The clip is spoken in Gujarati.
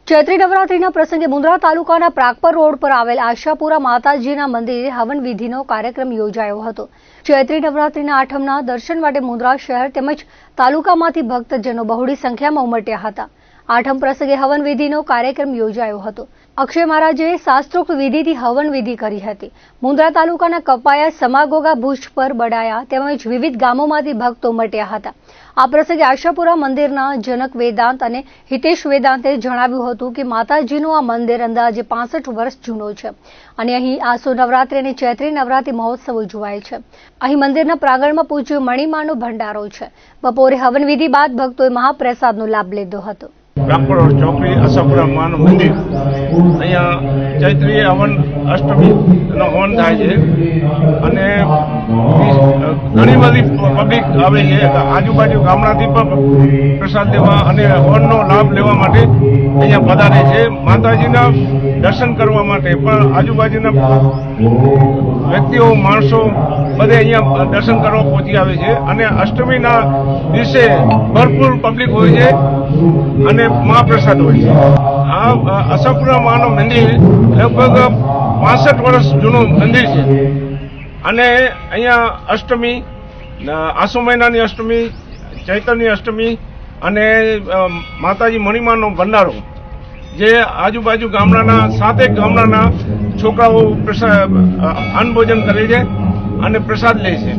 ચૈત્રી નવરાત્રીના પ્રસંગે મુન્દ્રા તાલુકાના પ્રાગપર રોડ પર આવેલ આશાપુરા માતાજીના મંદિરે હવન વિધિનો કાર્યક્રમ યોજાયો હતો। ચૈત્રી નવરાત્રીના આઠમના દર્શન માટે મુન્દ્રા શહેર તેમજ તાલુકામાંથી ભક્તજનો બહોળી સંખ્યામાં ઉમટ્યા હતા। આઠમ પ્રસંગે હવન વિધિનો કાર્યક્રમ યોજાયો હતો। અક્ષય મહારાજે શાસ્ત્રોક્ત વિધિથી હવન વિધિ કરી હતી। મુન્દ્રા તાલુકાના કપાયા, સમાગોગા, ભુજ પર બડાયા તેમજ વિવિધ ગામોમાંથી ભક્તો ઉમટ્યા હતા। આ પ્રસંગે આશાપુરા મંદિરના જનક વેદાંત અને હિતેશ વેદાંતે જણાવ્યું હતું કે માતાજીનું આ મંદિર અંદાજે 65 વર્ષ જૂનો છે અને અહીં આસો નવરાત્રી અને ચૈત્રી નવરાત્રી મહોત્સવ ઉજવાય છે। અહીં મંદિરના પ્રાંગણમાં પૂજ્ય મણિમાનો ભંડારો છે। બપોરે હવન વિધિ બાદ ભક્તોએ મહાપ્રસાદનો લાભ લીધો હતો। પ્રાગપર ચોકડી આશાપુરા માનું મંદિર અહીંયા ચૈત્રી હવન અષ્ટમીનો હવન થાય છે અને ઘણી બધી પબ્લિક આવે છે। આજુબાજુ ગામડાથી પણ પ્રસાદ લેવા અને હવનનો લાભ લેવા માટે અહીંયા પધારે છે। માતાજીના દર્શન કરવા માટે પણ આજુબાજુના વ્યક્તિઓ, માણસો બધે અહીંયા દર્શન કરવા પહોંચી આવે છે અને અષ્ટમીના દિવસે ભરપૂર પબ્લિક હોય છે અને મહાપ્રસાદ હોય છે। આ આશાપુરા માનું મંદિર લગભગ 65 વર્ષ જૂનું મંદિર છે અને અહીંયા અષ્ટમી, આસો મહિનાની અષ્ટમી, ચૈત્રની અષ્ટમી અને માતાજી મણિમાનો ભંડારો જે આજુબાજુ ગામડાના 7 ગામડાના છોકરાઓ અન્ન ભોજન કરે છે અને પ્રસાદ લે છે।